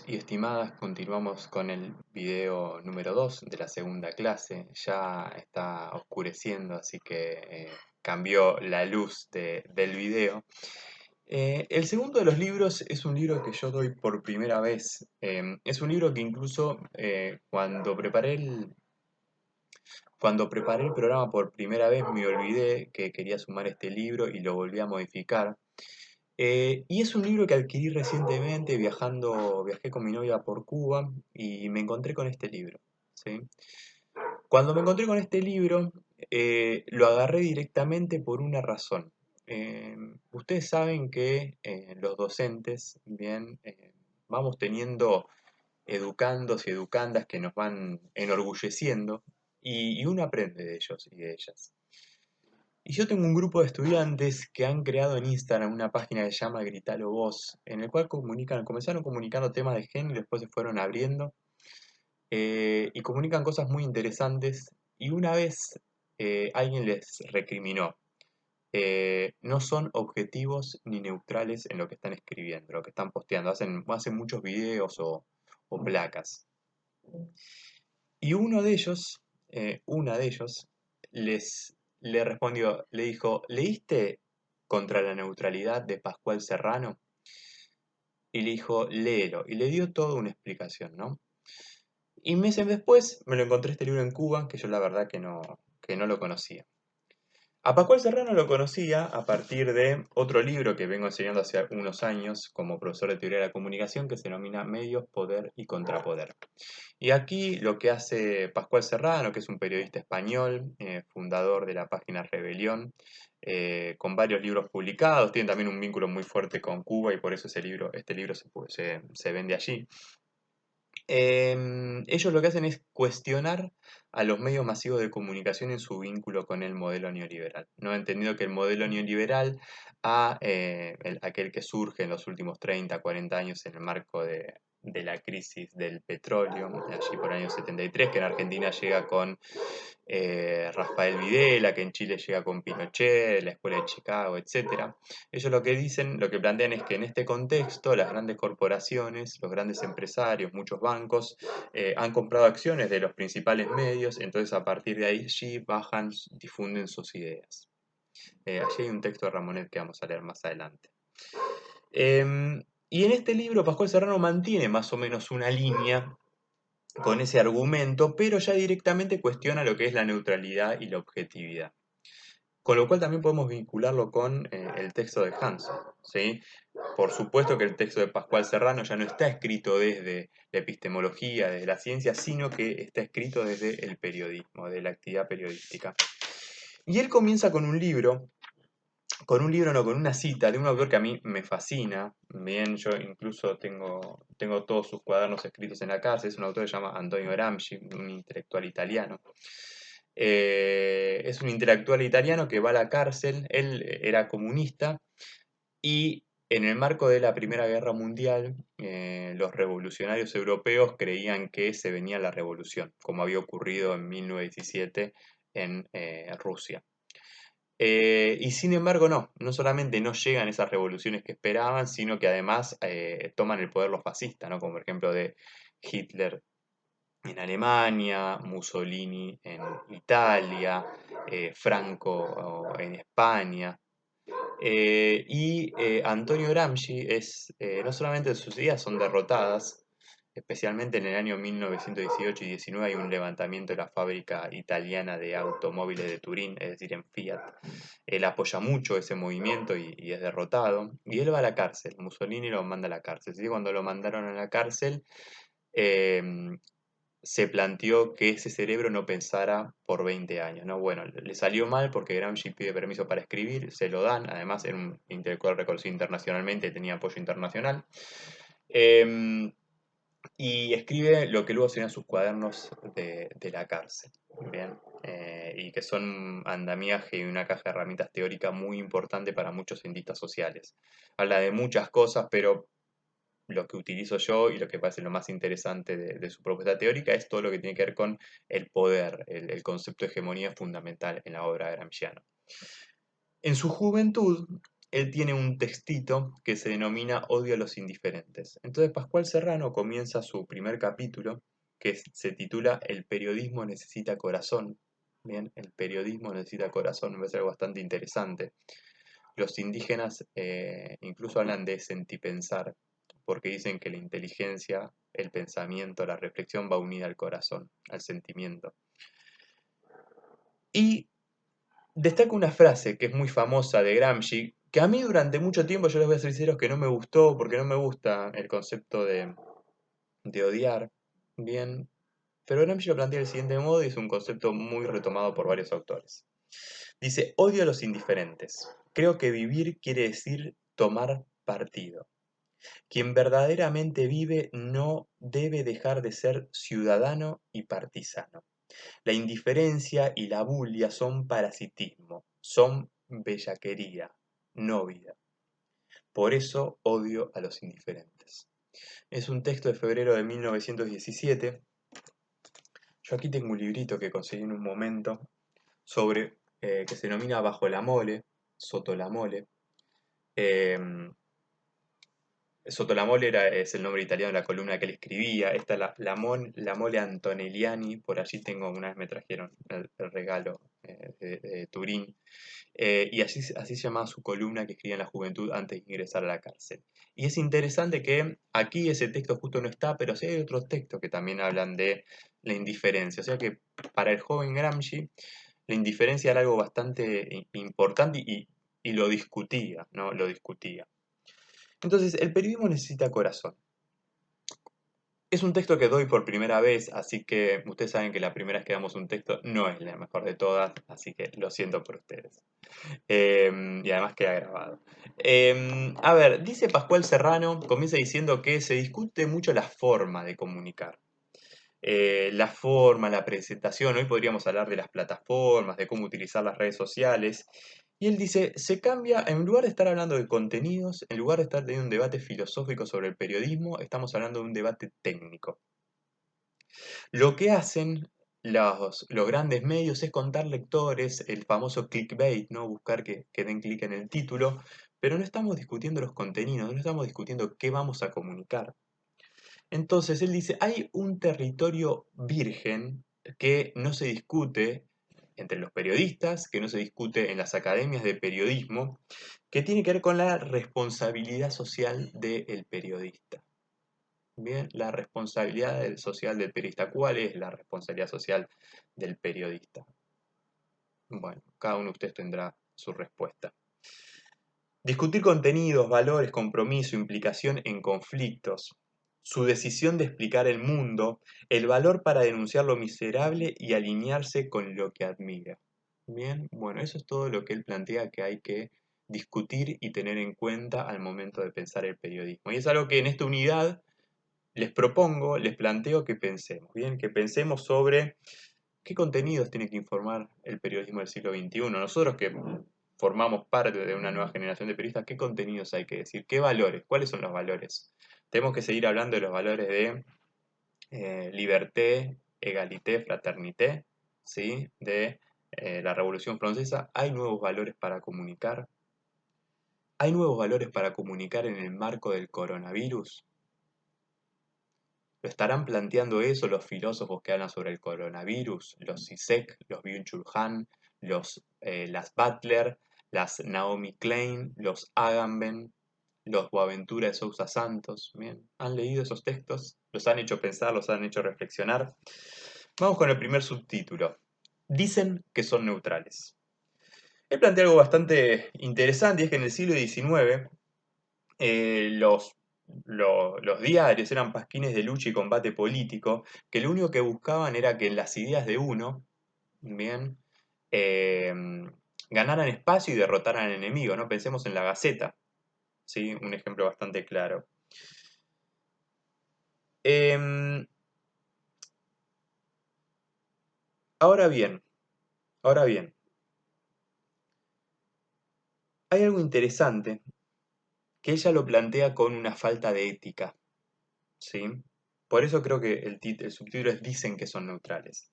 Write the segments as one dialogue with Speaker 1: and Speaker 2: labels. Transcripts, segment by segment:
Speaker 1: Y estimadas, continuamos con el video número 2 de la segunda clase. Ya está oscureciendo, así que cambió la luz del video. El segundo de los libros es un libro que yo doy por primera vez. Es un libro que incluso cuando preparé el programa por primera vez me olvidé que quería sumar este libro y lo volví a modificar. Y es un libro que adquirí recientemente viajé con mi novia por Cuba y me encontré con este libro, ¿sí? Cuando me encontré con este libro, lo agarré directamente por una razón. Ustedes saben que los docentes, bien, vamos teniendo educandos y educandas que nos van enorgulleciendo y uno aprende de ellos y de ellas. Y yo tengo un grupo de estudiantes que han creado en Instagram una página que se llama Gritalo Voz, en el cual comenzaron comunicando temas de género y después se fueron abriendo y comunican cosas muy interesantes. Y una vez alguien les recriminó, no son objetivos ni neutrales en lo que están escribiendo, lo que están posteando, hacen muchos videos o placas. Y una de ellos, le respondió, le dijo, ¿leíste Contra la neutralidad de Pascual Serrano? Y le dijo, léelo. Y le dio toda una explicación, ¿no? Y meses después me lo encontré este libro en Cuba, que yo la verdad que no lo conocía. A Pascual Serrano lo conocía a partir de otro libro que vengo enseñando hace unos años como profesor de teoría de la comunicación que se denomina Medios, Poder y Contrapoder. Y aquí lo que hace Pascual Serrano, que es un periodista español, fundador de la página Rebelión, con varios libros publicados, tiene también un vínculo muy fuerte con Cuba y por eso este libro se vende allí. Ellos lo que hacen es cuestionar a los medios masivos de comunicación en su vínculo con el modelo neoliberal. No ha entendido que el modelo neoliberal, aquel que surge en los últimos 30, 40 años en el marco de la crisis del petróleo, allí por el año 73, que en Argentina llega con Rafael Videla, que en Chile llega con Pinochet, la Escuela de Chicago, etcétera. Ellos lo que dicen, lo que plantean es que en este contexto las grandes corporaciones, los grandes empresarios, muchos bancos han comprado acciones de los principales medios, entonces a partir de allí bajan, difunden sus ideas. Allí hay un texto de Ramonet que vamos a leer más adelante. Y en este libro Pascual Serrano mantiene más o menos una línea con ese argumento, pero ya directamente cuestiona lo que es la neutralidad y la objetividad. Con lo cual también podemos vincularlo con el texto de Hanson, ¿sí? Por supuesto que el texto de Pascual Serrano ya no está escrito desde la epistemología, desde la ciencia, sino que está escrito desde el periodismo, de la actividad periodística. Y él comienza no, con una cita de un autor que a mí me fascina. Bien, yo incluso tengo todos sus cuadernos escritos en la casa. Es un autor que se llama Antonio Gramsci, un intelectual italiano. Es un intelectual italiano que va a la cárcel. Él era comunista y en el marco de la Primera Guerra Mundial, los revolucionarios europeos creían que se venía la revolución, como había ocurrido en 1917 en Rusia. Y sin embargo, no solamente no llegan esas revoluciones que esperaban, sino que además toman el poder los fascistas, ¿no? Como por ejemplo de Hitler en Alemania, Mussolini en Italia, Franco en España. Antonio Gramsci no solamente sus ideas son derrotadas, especialmente en el año 1918 y 19 hay un levantamiento de la fábrica italiana de automóviles de Turín, es decir, en Fiat. Él apoya mucho ese movimiento y es derrotado. Y él va a la cárcel, Mussolini lo manda a la cárcel. ¿Sí? Cuando lo mandaron a la cárcel, eh, se planteó que ese cerebro no pensara por 20 años, ¿no? Bueno, le salió mal porque Gramsci pide permiso para escribir, se lo dan, además era un intelectual reconocido internacionalmente, tenía apoyo internacional, eh, y escribe lo que luego serían sus cuadernos de la cárcel, ¿bien? Y que son un andamiaje y una caja de herramientas teórica muy importante para muchos cientistas sociales. Habla de muchas cosas, pero lo que utilizo yo y lo que parece lo más interesante de su propuesta teórica es todo lo que tiene que ver con el poder, el concepto de hegemonía fundamental en la obra de Gramsciano. En su juventud, él tiene un textito que se denomina Odio a los indiferentes. Entonces Pascual Serrano comienza su primer capítulo que se titula El periodismo necesita corazón. Bien, el periodismo necesita corazón, me parece algo bastante interesante. Los indígenas incluso hablan de sentipensar, porque dicen que la inteligencia, el pensamiento, la reflexión va unida al corazón, al sentimiento. Y destaco una frase que es muy famosa de Gramsci, que a mí durante mucho tiempo, yo les voy a ser sinceros, que no me gustó, porque no me gusta el concepto de odiar, bien, pero Gramsci lo plantea del siguiente modo y es un concepto muy retomado por varios autores. Dice, odio a los indiferentes. Creo que vivir quiere decir tomar partido. Quien verdaderamente vive no debe dejar de ser ciudadano y partisano. La indiferencia y la bulia son parasitismo, son bellaquería, no vida. Por eso odio a los indiferentes. Es un texto de febrero de 1917. Yo aquí tengo un librito que conseguí en un momento sobre que se denomina Bajo la Mole, Soto la Mole. Eh, Sotolamole es el nombre italiano de la columna que él escribía. Esta es la Mole Antonelliani, por allí tengo, una vez me trajeron el regalo de Turín. Y así se llamaba su columna que escribía en la juventud antes de ingresar a la cárcel. Y es interesante que aquí ese texto justo no está, pero sí hay otros textos que también hablan de la indiferencia. O sea que para el joven Gramsci, la indiferencia era algo bastante importante y lo discutía, ¿no? Lo discutía. Entonces, el periodismo necesita corazón. Es un texto que doy por primera vez, así que ustedes saben que la primera vez que damos un texto no es la mejor de todas, así que lo siento por ustedes. Y además queda grabado. A ver, dice Pascual Serrano, comienza diciendo que se discute mucho la forma de comunicar. La forma, la presentación, hoy podríamos hablar de las plataformas, de cómo utilizar las redes sociales. Y él dice, se cambia, en lugar de estar hablando de contenidos, en lugar de estar teniendo un debate filosófico sobre el periodismo, estamos hablando de un debate técnico. Lo que hacen los grandes medios es contar lectores, el famoso clickbait, ¿no? Buscar que den clic en el título, pero no estamos discutiendo los contenidos, no estamos discutiendo qué vamos a comunicar. Entonces él dice, hay un territorio virgen que no se discute entre los periodistas, que no se discute en las academias de periodismo, que tiene que ver con la responsabilidad social del periodista. Bien, la responsabilidad social del periodista. ¿Cuál es la responsabilidad social del periodista? Bueno, cada uno de ustedes tendrá su respuesta. Discutir contenidos, valores, compromiso, implicación en conflictos, su decisión de explicar el mundo, el valor para denunciar lo miserable y alinearse con lo que admira. Bien, bueno, eso es todo lo que él plantea que hay que discutir y tener en cuenta al momento de pensar el periodismo. Y es algo que en esta unidad les propongo, les planteo que pensemos, bien, que pensemos sobre qué contenidos tiene que informar el periodismo del siglo XXI. Nosotros que formamos parte de una nueva generación de periodistas, ¿qué contenidos hay que decir? ¿Qué valores? ¿Cuáles son los valores? Tenemos que seguir hablando de los valores de liberté, égalité, fraternité, ¿sí? De la Revolución Francesa. ¿Hay nuevos valores para comunicar? ¿Hay nuevos valores para comunicar en el marco del coronavirus? ¿Lo estarán planteando eso los filósofos que hablan sobre el coronavirus? Los Zizek, los Byung-Chul Han, las Butler, las Naomi Klein, los Agamben, los Boaventura de Sousa Santos. Bien, ¿han leído esos textos? ¿Los han hecho pensar? ¿Los han hecho reflexionar? Vamos con el primer subtítulo. Dicen que son neutrales. Él plantea algo bastante interesante y es que en el siglo XIX los diarios eran pasquines de lucha y combate político, que lo único que buscaban era que las ideas de uno, bien, eh, ganaran espacio y derrotaran al enemigo, ¿no? Pensemos en la Gaceta, ¿sí? Un ejemplo bastante claro. Em, ahora bien, ahora bien, hay algo interesante que ella lo plantea con una falta de ética, ¿sí? Por eso creo que el subtítulo es Dicen que son neutrales.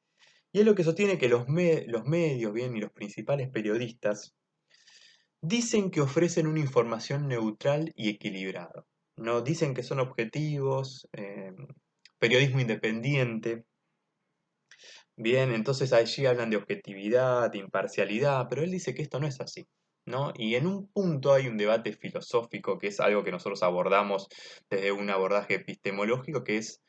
Speaker 1: Y es lo que sostiene que los medios, bien, y los principales periodistas dicen que ofrecen una información neutral y equilibrada. ¿No? Dicen que son objetivos, periodismo independiente. Bien, entonces allí hablan de objetividad, de imparcialidad, pero él dice que esto no es así, ¿no? Y en un punto hay un debate filosófico, que es algo que nosotros abordamos desde un abordaje epistemológico, que es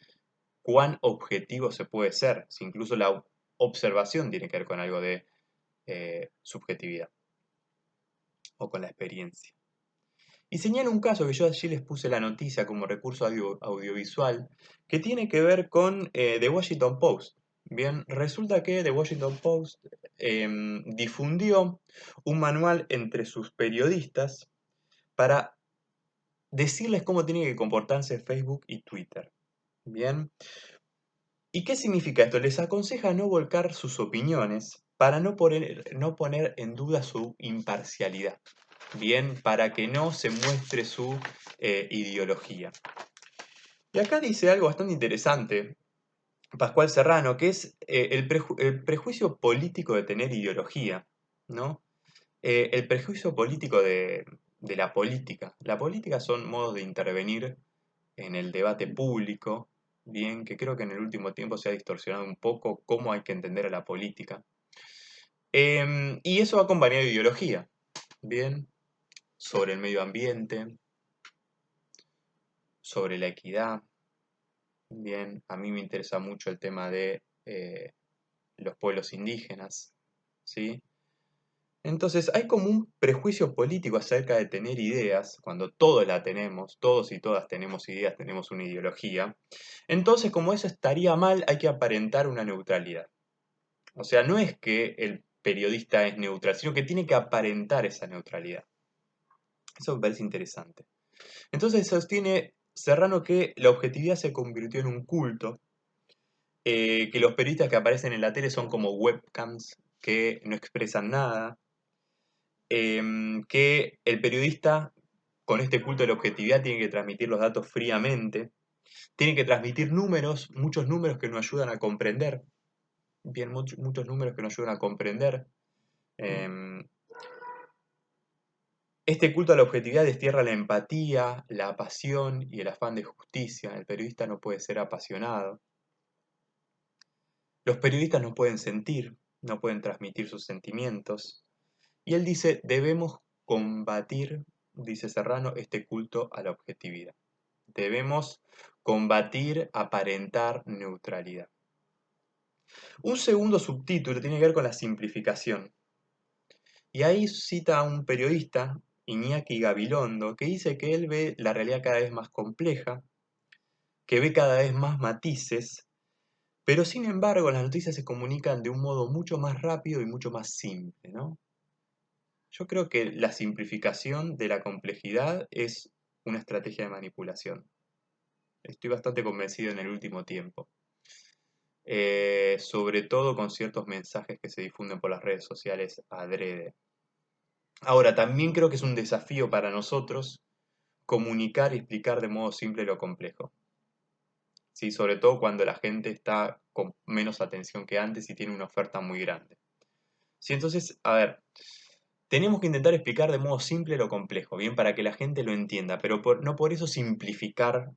Speaker 1: cuán objetivo se puede ser, si incluso la observación tiene que ver con algo de subjetividad o con la experiencia. Y señala un caso que yo allí les puse la noticia como recurso audiovisual, que tiene que ver con The Washington Post. Bien, resulta que The Washington Post difundió un manual entre sus periodistas para decirles cómo tiene que comportarse Facebook y Twitter. Bien, ¿y qué significa esto? Les aconseja no volcar sus opiniones para no poner en duda su imparcialidad. Bien, para que no se muestre su ideología. Y acá dice algo bastante interesante, Pascual Serrano, que es el prejuicio político de tener ideología, ¿no? El prejuicio político de la política. La política son modos de intervenir en el debate público, bien, que creo que en el último tiempo se ha distorsionado un poco cómo hay que entender a la política. Y eso va acompañado de ideología, bien, sobre el medio ambiente, sobre la equidad, bien, a mí me interesa mucho el tema de los pueblos indígenas, ¿sí? Entonces hay como un prejuicio político acerca de tener ideas, cuando todos la tenemos, todos y todas tenemos ideas, tenemos una ideología. Entonces, como eso estaría mal, hay que aparentar una neutralidad. O sea, no es que el periodista es neutral, sino que tiene que aparentar esa neutralidad. Eso me parece interesante. Entonces sostiene Serrano que la objetividad se convirtió en un culto, que los periodistas que aparecen en la tele son como webcams que no expresan nada, que el periodista con este culto de la objetividad tiene que transmitir los datos fríamente, tiene que transmitir números, muchos números que nos ayudan a comprender, bien, muchos números que nos ayudan a comprender. Em, este culto a la objetividad destierra la empatía, la pasión y el afán de justicia. El periodista no puede ser apasionado. Los periodistas no pueden sentir, no pueden transmitir sus sentimientos. Y él dice, debemos combatir, dice Serrano, este culto a la objetividad. Debemos combatir, aparentar neutralidad. Un segundo subtítulo tiene que ver con la simplificación. Y ahí cita a un periodista, Iñaki Gabilondo, que dice que él ve la realidad cada vez más compleja, que ve cada vez más matices, pero sin embargo las noticias se comunican de un modo mucho más rápido y mucho más simple, ¿no? Yo creo que la simplificación de la complejidad es una estrategia de manipulación. Estoy bastante convencido en el último tiempo. Sobre todo con ciertos mensajes que se difunden por las redes sociales adrede. Ahora, también creo que es un desafío para nosotros comunicar y explicar de modo simple lo complejo. ¿Sí? Sobre todo cuando la gente está con menos atención que antes y tiene una oferta muy grande. ¿Sí? Entonces, a ver, tenemos que intentar explicar de modo simple lo complejo, bien, para que la gente lo entienda, pero no por eso simplificar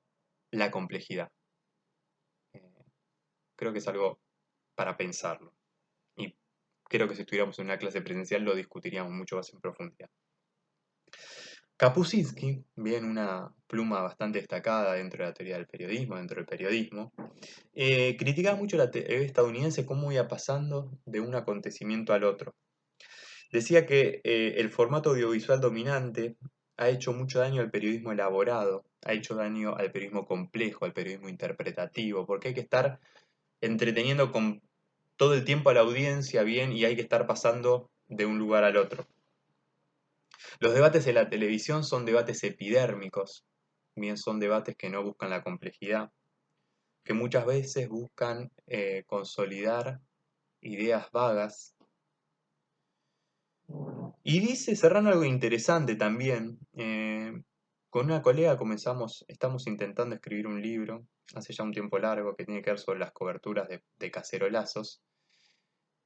Speaker 1: la complejidad. Creo que es algo para pensarlo. Y creo que si estuviéramos en una clase presencial lo discutiríamos mucho más en profundidad. Kapuscinski, bien una pluma bastante destacada dentro de la teoría del periodismo, dentro del periodismo, criticaba mucho la TV estadounidense cómo iba pasando de un acontecimiento al otro. Decía que el formato audiovisual dominante ha hecho mucho daño al periodismo elaborado, ha hecho daño al periodismo complejo, al periodismo interpretativo, porque hay que estar entreteniendo con todo el tiempo a la audiencia bien y hay que estar pasando de un lugar al otro. Los debates en la televisión son debates epidérmicos, bien son debates que no buscan la complejidad, que muchas veces buscan consolidar ideas vagas. Y dice Serrano algo interesante también. Con una colega estamos intentando escribir un libro, hace ya un tiempo largo, que tiene que ver sobre las coberturas de cacerolazos.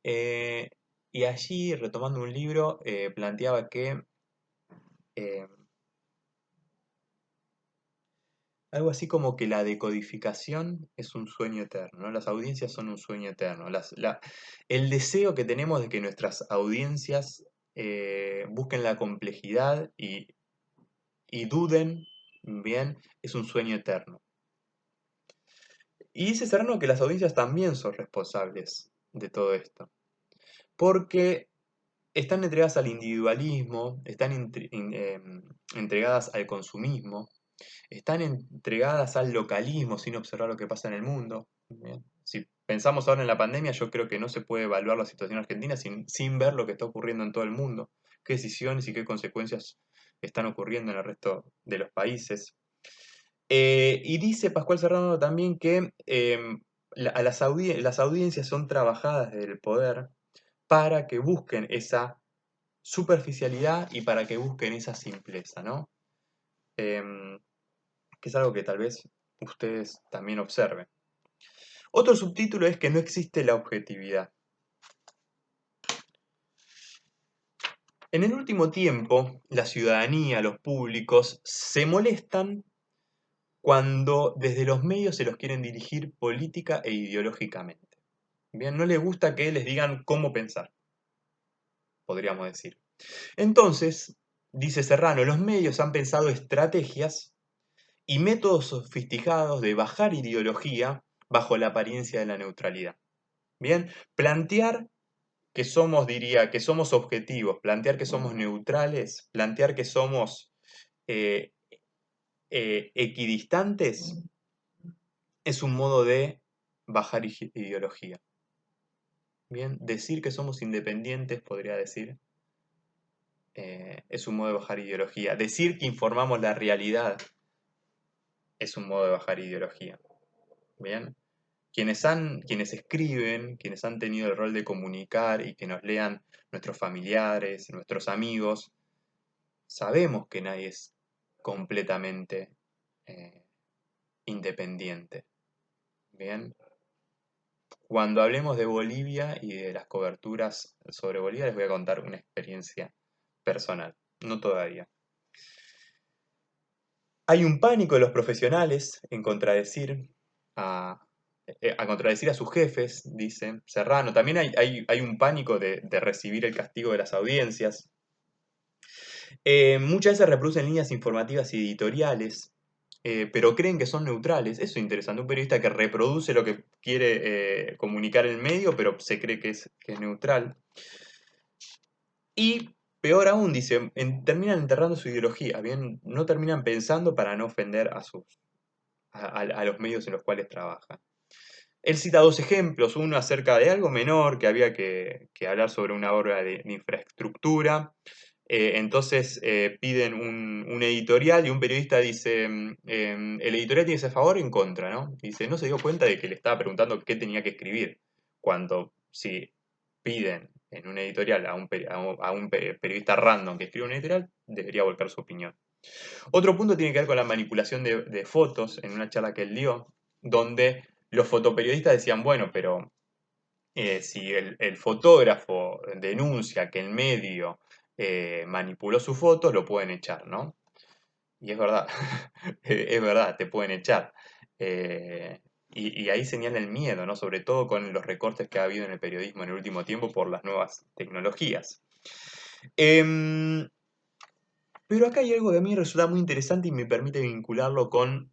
Speaker 1: Y allí, retomando un libro, planteaba que eh, algo así como que la decodificación es un sueño eterno, ¿no? Las audiencias son un sueño eterno. El deseo que tenemos de que nuestras audiencias busquen la complejidad y duden, bien, es un sueño eterno. Y dice Serrano que las audiencias también son responsables de todo esto, porque están entregadas al individualismo, están entregadas al consumismo, están entregadas al localismo sin observar lo que pasa en el mundo. Bien. Si pensamos ahora en la pandemia, yo creo que no se puede evaluar la situación argentina sin ver lo que está ocurriendo en todo el mundo, qué decisiones y qué consecuencias están ocurriendo en el resto de los países. Y dice Pascual Serrano también que las audiencias son trabajadas desde el poder para que busquen esa superficialidad y para que busquen esa simpleza, ¿no? Em, que es algo que tal vez ustedes también observen. Otro subtítulo es que no existe la objetividad. En el último tiempo, la ciudadanía, los públicos, se molestan cuando desde los medios se los quieren dirigir política e ideológicamente. Bien, no les gusta que les digan cómo pensar, podríamos decir. Entonces, dice Serrano, los medios han pensado estrategias y métodos sofisticados de bajar ideología bajo la apariencia de la neutralidad. Bien, plantear que somos, diría, que somos objetivos, plantear que somos neutrales, plantear que somos eh, equidistantes, es un modo de bajar ideología. Bien, decir que somos independientes, podría decir, es un modo de bajar ideología. Decir que informamos la realidad es un modo de bajar ideología. Bien, quienes escriben, quienes han tenido el rol de comunicar y que nos lean nuestros familiares, nuestros amigos, sabemos que nadie es completamente eh, independiente. Bien, cuando hablemos de Bolivia y de las coberturas sobre Bolivia, les voy a contar una experiencia personal, no todavía. Hay un pánico de los profesionales en contradecir a sus jefes, dice Serrano. También hay un pánico de recibir el castigo de las audiencias. Muchas veces reproducen líneas informativas y editoriales, pero creen que son neutrales. Eso es interesante. Un periodista que reproduce lo que quiere comunicar el medio, pero se cree que es neutral. Y peor aún, dice, terminan enterrando su ideología, ¿bien? No terminan pensando para no ofender a los medios en los cuales trabajan. Él cita dos ejemplos, uno acerca de algo menor, que había que hablar sobre una obra de infraestructura. Entonces piden un editorial y un periodista dice, el editorial tiene que ser a favor o en contra, ¿no? Y dice, no se dio cuenta de que le estaba preguntando qué tenía que escribir, cuando si piden en un editorial a un periodista random que escriba un editorial, debería volcar su opinión. Otro punto tiene que ver con la manipulación de fotos en una charla que él dio, donde los fotoperiodistas decían, bueno, pero si el fotógrafo denuncia que el medio manipuló su foto, lo pueden echar, ¿no? Y es verdad, es verdad, te pueden echar. Eh, y ahí señala el miedo, ¿no? Sobre todo con los recortes que ha habido en el periodismo en el último tiempo por las nuevas tecnologías. Em, pero acá hay algo que a mí me resulta muy interesante y me permite vincularlo con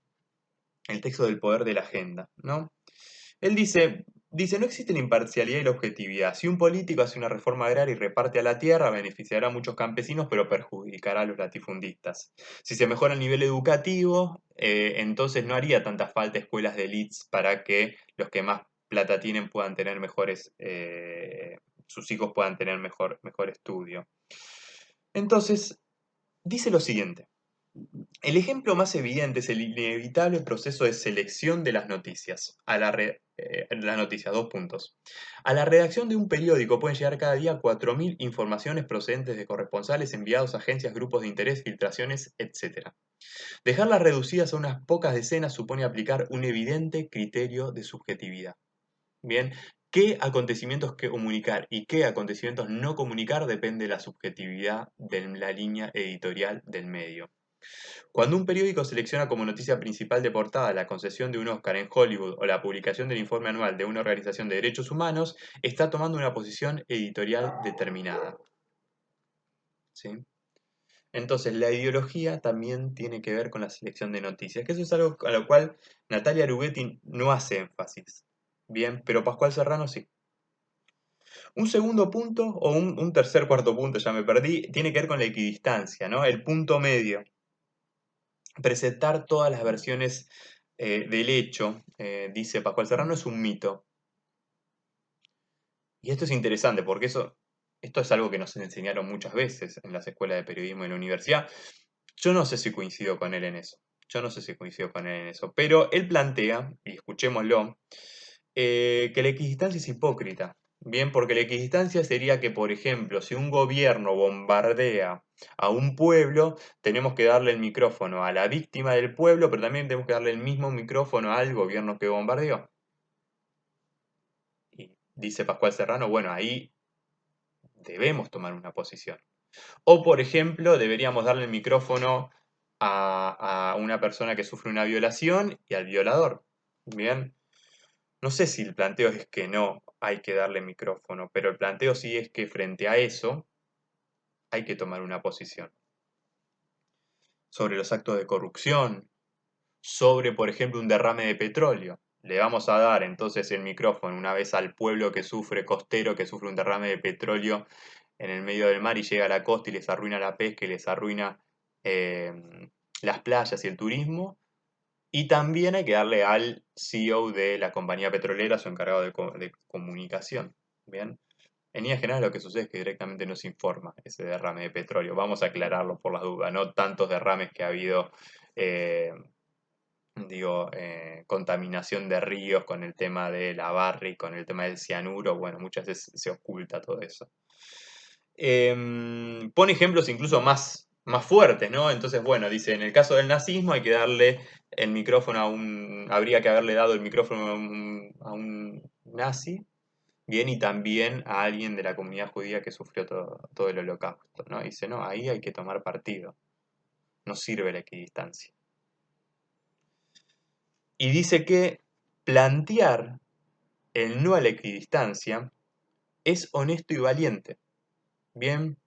Speaker 1: el texto del poder de la agenda, ¿no? Él dice, no existe la imparcialidad y la objetividad. Si un político hace una reforma agraria y reparte a la tierra, beneficiará a muchos campesinos, pero perjudicará a los latifundistas. Si se mejora el nivel educativo, entonces no haría tanta falta escuelas de elites para que los que más plata tienen puedan tener sus hijos puedan tener mejor estudio. Entonces, dice lo siguiente. El ejemplo más evidente es el inevitable proceso de selección de las noticias. Las noticias, dos puntos. A la redacción de un periódico pueden llegar cada día 4.000 informaciones procedentes de corresponsales enviados a agencias, grupos de interés, filtraciones, etc. Dejarlas reducidas a unas pocas decenas supone aplicar un evidente criterio de subjetividad. Bien, qué acontecimientos que comunicar y qué acontecimientos no comunicar depende de la subjetividad de la línea editorial del medio. Cuando un periódico selecciona como noticia principal de portada la concesión de un Oscar en Hollywood o la publicación del informe anual de una organización de derechos humanos, está tomando una posición editorial determinada. ¿Sí? Entonces, la ideología también tiene que ver con la selección de noticias, que eso es algo a lo cual Natalia Arubetti no hace énfasis. Bien, pero Pascual Serrano sí. Un segundo punto, o un tercer cuarto punto, ya me perdí, tiene que ver con la equidistancia, ¿no? El punto medio. Presentar todas las versiones del hecho, dice Pascual Serrano, es un mito. Y esto es interesante porque esto es algo que nos enseñaron muchas veces en las escuelas de periodismo en la universidad. Yo no sé si coincido con él en eso. Yo no sé si coincido con él en eso. Pero él plantea, y escuchémoslo, que la equidistancia es hipócrita. Bien, porque la equidistancia sería que, por ejemplo, si un gobierno bombardea a un pueblo, tenemos que darle el micrófono a la víctima del pueblo, pero también tenemos que darle el mismo micrófono al gobierno que bombardeó. Y dice Pascual Serrano, bueno, ahí debemos tomar una posición. O, por ejemplo, deberíamos darle el micrófono a una persona que sufre una violación y al violador. Bien, no sé si el planteo es que no hay que darle micrófono, pero el planteo sí es que frente a eso hay que tomar una posición. Sobre los actos de corrupción, sobre, por ejemplo, un derrame de petróleo. Le vamos a dar entonces el micrófono una vez al pueblo que sufre, costero, que sufre un derrame de petróleo en el medio del mar y llega a la costa y les arruina la pesca y les arruina eh, las playas y el turismo. Y también hay que darle al CEO de la compañía petrolera, su encargado de comunicación. Bien. En líneas generales lo que sucede es que directamente no se informa ese derrame de petróleo. Vamos a aclararlo por las dudas, no tantos derrames que ha habido, eh, contaminación de ríos con el tema de la barri, con el tema del cianuro, bueno, muchas veces se oculta todo eso. Pone ejemplos incluso más fuertes, ¿no? Entonces, bueno, dice, en el caso del nazismo hay que darle el micrófono habría que haberle dado el micrófono a un nazi, bien, y también a alguien de la comunidad judía que sufrió todo el holocausto, ¿no? Dice, no, ahí hay que tomar partido, no sirve la equidistancia. Y dice que plantear el no a la equidistancia es honesto y valiente. Bien,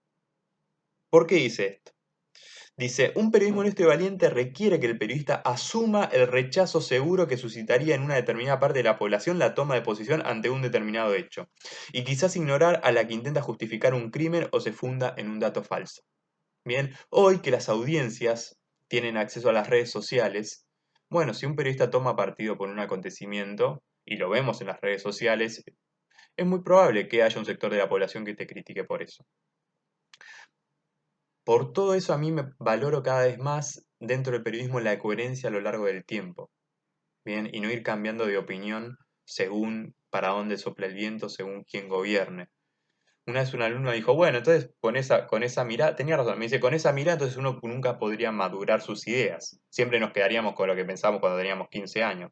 Speaker 1: ¿por qué dice esto? Dice, un periodismo honesto y valiente requiere que el periodista asuma el rechazo seguro que suscitaría en una determinada parte de la población la toma de posición ante un determinado hecho, y quizás ignorar a la que intenta justificar un crimen o se funda en un dato falso. Bien, hoy que las audiencias tienen acceso a las redes sociales, bueno, si un periodista toma partido por un acontecimiento, y lo vemos en las redes sociales, es muy probable que haya un sector de la población que te critique por eso. Por todo eso a mí me valoro cada vez más dentro del periodismo la coherencia a lo largo del tiempo, ¿bien? Y no ir cambiando de opinión según para dónde sopla el viento, según quién gobierne. Una vez un alumno dijo, bueno, entonces con esa mirada, tenía razón, me dice, con esa mirada entonces uno nunca podría madurar sus ideas. Siempre nos quedaríamos con lo que pensamos cuando teníamos 15 años.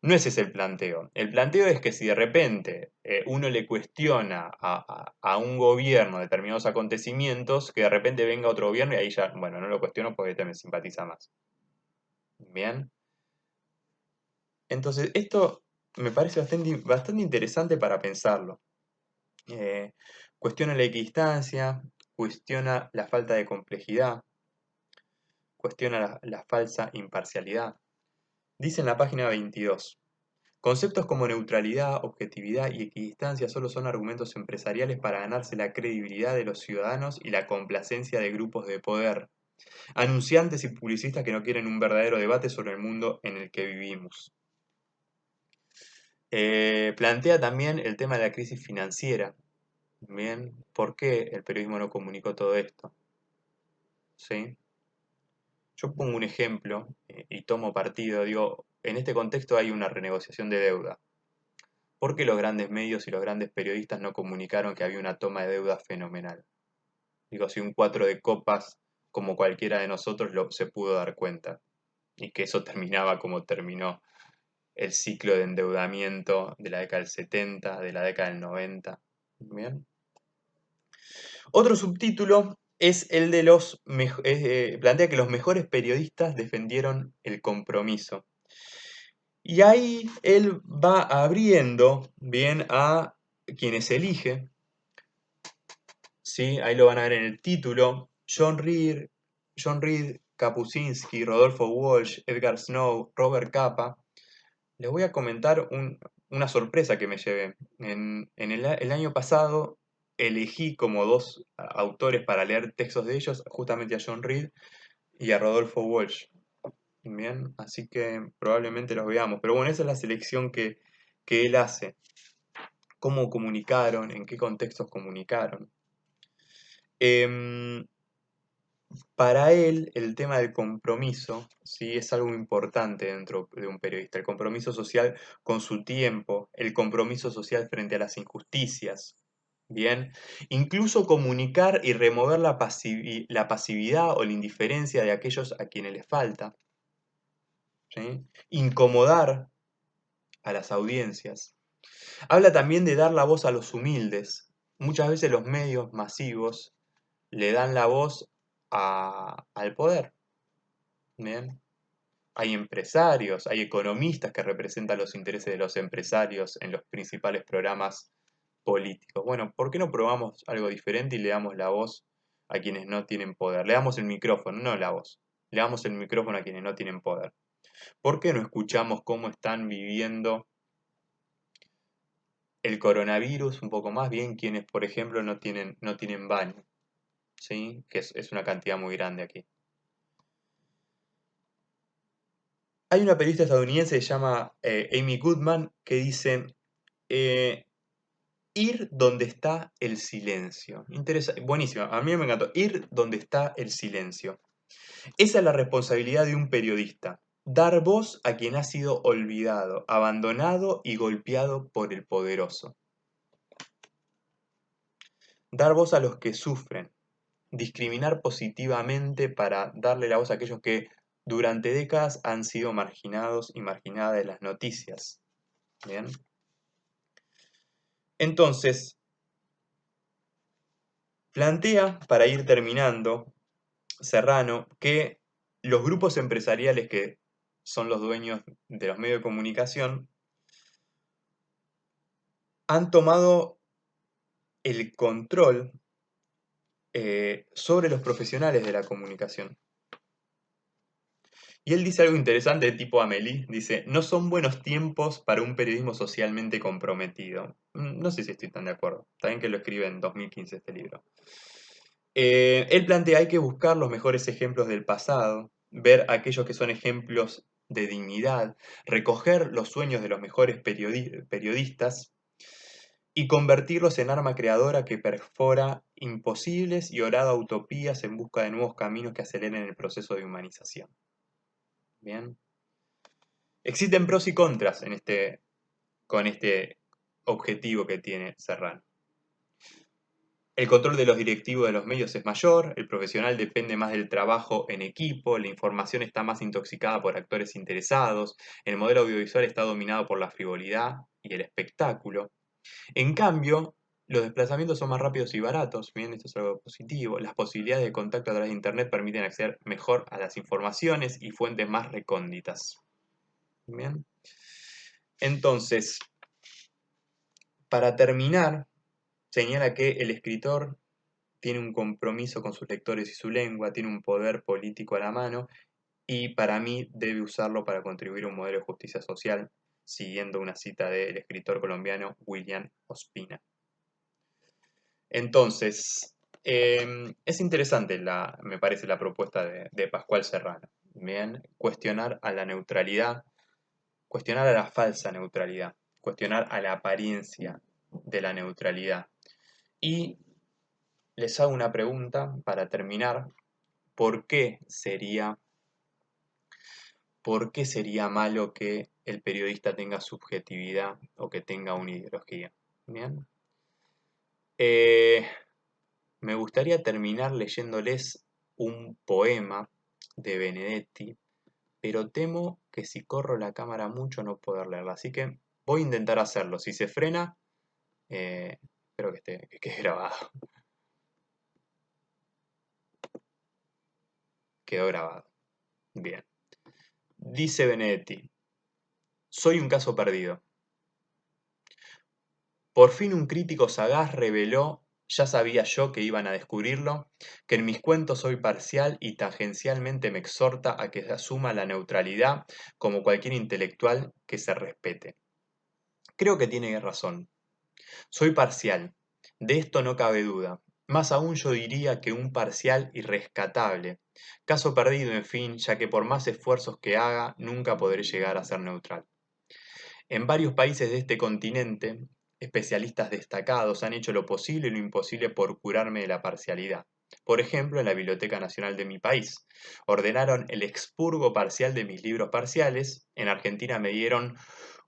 Speaker 1: No ese es el planteo. El planteo es que si de repente uno le cuestiona a un gobierno determinados acontecimientos, que de repente venga otro gobierno y ahí ya, bueno, no lo cuestiono porque este me simpatiza más. Bien. Entonces, esto me parece bastante interesante para pensarlo. Eh, Cuestiona la equidistancia, cuestiona la falta de complejidad, cuestiona la falsa imparcialidad. Dice en la página 22. Conceptos como neutralidad, objetividad y equidistancia solo son argumentos empresariales para ganarse la credibilidad de los ciudadanos y la complacencia de grupos de poder, anunciantes y publicistas que no quieren un verdadero debate sobre el mundo en el que vivimos. Plantea también el tema de la crisis financiera. Bien, ¿por qué el periodismo no comunicó todo esto? ¿Sí? Yo pongo un ejemplo y tomo partido, digo, en este contexto hay una renegociación de deuda. ¿Por qué los grandes medios y los grandes periodistas no comunicaron que había una toma de deuda fenomenal? Digo, si un cuatro de copas como cualquiera de nosotros se pudo dar cuenta y que eso terminaba como terminó. el ciclo de endeudamiento de la década del 70, de la década del 90. Bien. Otro subtítulo es el de plantea que los mejores periodistas defendieron el compromiso. Y ahí él va abriendo bien a quienes elige, ¿sí? Ahí lo van a ver en el título: John Reed, Kapuscinski, Rodolfo Walsh, Edgar Snow, Robert Capa. Les voy a comentar una sorpresa que me llevé. En el año pasado elegí como dos autores para leer textos de ellos, justamente a John Reed y a Rodolfo Walsh. Bien, así que probablemente los veamos. Pero bueno, esa es la selección que él hace. ¿Cómo comunicaron? ¿En qué contextos comunicaron? Em, para él, el tema del compromiso, ¿sí? Es algo importante dentro de un periodista. El compromiso social con su tiempo, el compromiso social frente a las injusticias. Bien, incluso comunicar y remover la pasividad o la indiferencia de aquellos a quienes les falta. ¿Sí? Incomodar a las audiencias. Habla también de dar la voz a los humildes. Muchas veces los medios masivos le dan la voz al poder. Bien. Hay empresarios, hay economistas que representan los intereses de los empresarios en los principales programas políticos. Bueno, ¿por qué no probamos algo diferente y le damos la voz a quienes no tienen poder? Le damos el micrófono, no la voz. Le damos el micrófono a quienes no tienen poder. ¿Por qué no escuchamos cómo están viviendo el coronavirus un poco más bien quienes, por ejemplo, no tienen baño? ¿Sí? Que es una cantidad muy grande aquí. Hay una periodista estadounidense que se llama Amy Goodman que dice: eh, ir donde está el silencio. Buenísima, a mí me encantó. Ir donde está el silencio. Esa es la responsabilidad de un periodista. Dar voz a quien ha sido olvidado, abandonado y golpeado por el poderoso. Dar voz a los que sufren. Discriminar positivamente para darle la voz a aquellos que durante décadas han sido marginados y marginadas de las noticias. Bien. Entonces, plantea, para ir terminando, Serrano, que los grupos empresariales que son los dueños de los medios de comunicación han tomado el control sobre los profesionales de la comunicación. Y él dice algo interesante de tipo Amélie, dice: no son buenos tiempos para un periodismo socialmente comprometido. No sé si estoy tan de acuerdo, está bien que lo escribe en 2015 este libro. Él plantea: hay que buscar los mejores ejemplos del pasado, ver aquellos que son ejemplos de dignidad, recoger los sueños de los mejores periodistas y convertirlos en arma creadora que perfora imposibles y orada utopías en busca de nuevos caminos que aceleren el proceso de humanización. Bien. Existen pros y contras con este objetivo que tiene Serrano. El control de los directivos de los medios es mayor, el profesional depende más del trabajo en equipo, la información está más intoxicada por actores interesados, el modelo audiovisual está dominado por la frivolidad y el espectáculo. En cambio, los desplazamientos son más rápidos y baratos, bien, esto es algo positivo. Las posibilidades de contacto a través de Internet permiten acceder mejor a las informaciones y fuentes más recónditas. Bien. Entonces, para terminar, señala que el escritor tiene un compromiso con sus lectores y su lengua, tiene un poder político a la mano y para mí debe usarlo para contribuir a un modelo de justicia social, siguiendo una cita del escritor colombiano William Ospina. Entonces, es interesante, me parece, la propuesta de Pascual Serrano. Bien, cuestionar a la neutralidad, cuestionar a la falsa neutralidad, cuestionar a la apariencia de la neutralidad. Y les hago una pregunta para terminar. ¿Por qué sería, por qué sería malo que el periodista tenga subjetividad o que tenga una ideología? Bien. Me gustaría terminar leyéndoles un poema de Benedetti, pero temo que si corro la cámara mucho no poder leerla. Así que voy a intentar hacerlo. Si se frena, espero que quede grabado. Quedó grabado. Bien. Dice Benedetti, soy un caso perdido. Por fin un crítico sagaz reveló, ya sabía yo que iban a descubrirlo, que en mis cuentos soy parcial y tangencialmente me exhorta a que asuma la neutralidad como cualquier intelectual que se respete. Creo que tiene razón. Soy parcial, de esto no cabe duda. Más aún yo diría que un parcial irrescatable. Caso perdido, en fin, ya que por más esfuerzos que haga, nunca podré llegar a ser neutral. En varios países de este continente, especialistas destacados han hecho lo posible y lo imposible por curarme de la parcialidad. Por ejemplo, en la Biblioteca Nacional de mi país. Ordenaron el expurgo parcial de mis libros parciales. En Argentina me dieron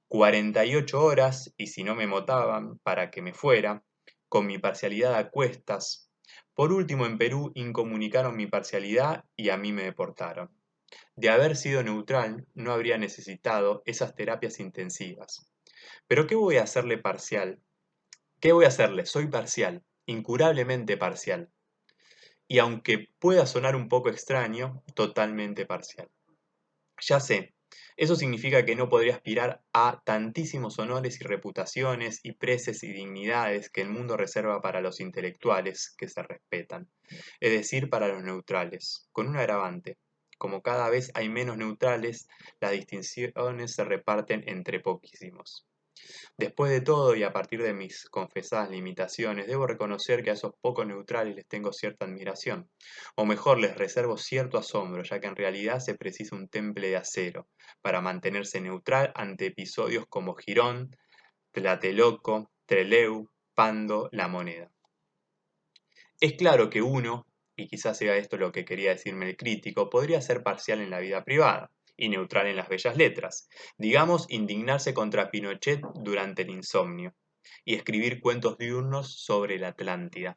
Speaker 1: 48 horas, y si no me motaban, para que me fuera, con mi parcialidad a cuestas. Por último, en Perú incomunicaron mi parcialidad y a mí me deportaron. De haber sido neutral, no habría necesitado esas terapias intensivas. Pero ¿qué voy a hacerle parcial? ¿Qué voy a hacerle? Soy parcial, incurablemente parcial. Y aunque pueda sonar un poco extraño, totalmente parcial. Ya sé, eso significa que no podría aspirar a tantísimos honores y reputaciones y preces y dignidades que el mundo reserva para los intelectuales que se respetan, es decir, para los neutrales, con un agravante. Como cada vez hay menos neutrales, las distinciones se reparten entre poquísimos. Después de todo, y a partir de mis confesadas limitaciones, debo reconocer que a esos pocos neutrales les tengo cierta admiración, o mejor, les reservo cierto asombro, ya que en realidad se precisa un temple de acero para mantenerse neutral ante episodios como Girón, Tlatelolco, Trelew, Pando, La Moneda. Es claro que uno, y quizás sea esto lo que quería decirme el crítico, podría ser parcial en la vida privada y neutral en las bellas letras. Digamos, indignarse contra Pinochet durante el insomnio y escribir cuentos diurnos sobre la Atlántida.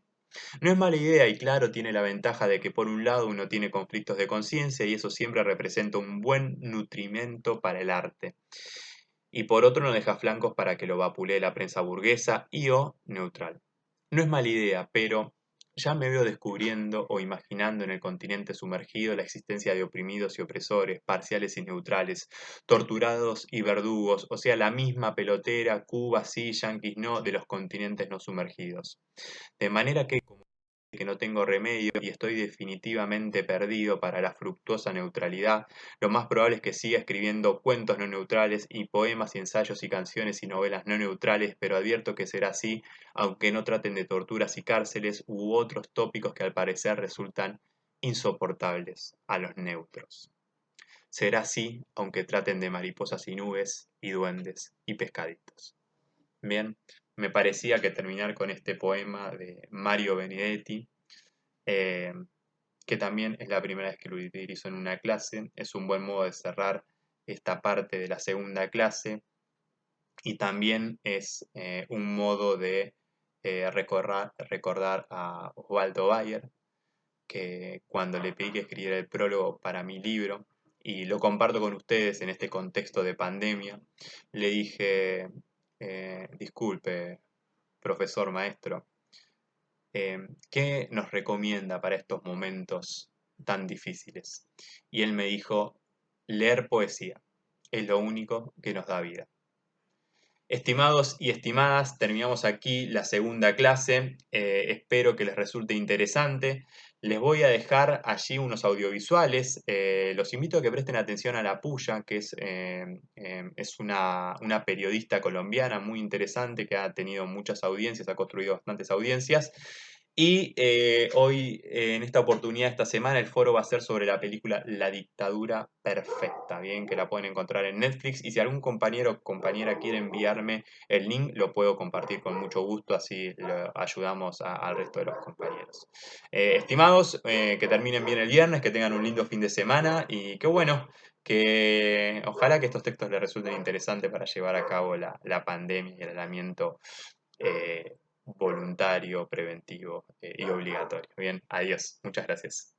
Speaker 1: No es mala idea y claro, tiene la ventaja de que por un lado uno tiene conflictos de conciencia y eso siempre representa un buen nutrimento para el arte. Y por otro no deja flancos para que lo vapulee la prensa burguesa y o neutral. No es mala idea, pero ya me veo descubriendo o imaginando en el continente sumergido la existencia de oprimidos y opresores, parciales y neutrales, torturados y verdugos, o sea, la misma pelotera, Cuba sí, yanquis no, de los continentes no sumergidos. De manera que no tengo remedio y estoy definitivamente perdido para la fructuosa neutralidad, lo más probable es que siga escribiendo cuentos no neutrales y poemas y ensayos y canciones y novelas no neutrales, pero advierto que será así, aunque no traten de torturas y cárceles u otros tópicos que al parecer resultan insoportables a los neutros. Será así, aunque traten de mariposas y nubes y duendes y pescaditos. Bien, me parecía que terminar con este poema de Mario Benedetti, eh, que también es la primera vez que lo utilizo en una clase, es un buen modo de cerrar esta parte de la segunda clase y también es un modo de recordar a Osvaldo Bayer, que cuando le pedí que escribiera el prólogo para mi libro, y lo comparto con ustedes en este contexto de pandemia, le dije, disculpe, profesor maestro, ¿qué nos recomienda para estos momentos tan difíciles? Y él me dijo, leer poesía, es lo único que nos da vida. Estimados y estimadas, terminamos aquí la segunda clase. Espero que les resulte interesante. Les voy a dejar allí unos audiovisuales. Los invito a que presten atención a La Puya, que es una periodista colombiana muy interesante que ha tenido muchas audiencias, ha construido bastantes audiencias. Y hoy, en esta oportunidad, esta semana, el foro va a ser sobre la película La Dictadura Perfecta, bien, que la pueden encontrar en Netflix. Y si algún compañero o compañera quiere enviarme el link, lo puedo compartir con mucho gusto, así lo ayudamos al resto de los compañeros. Estimados, que terminen bien el viernes, que tengan un lindo fin de semana y qué bueno, que ojalá que estos textos les resulten interesantes para llevar a cabo la pandemia y el aislamiento voluntario, preventivo y obligatorio. Bien, adiós. Muchas gracias.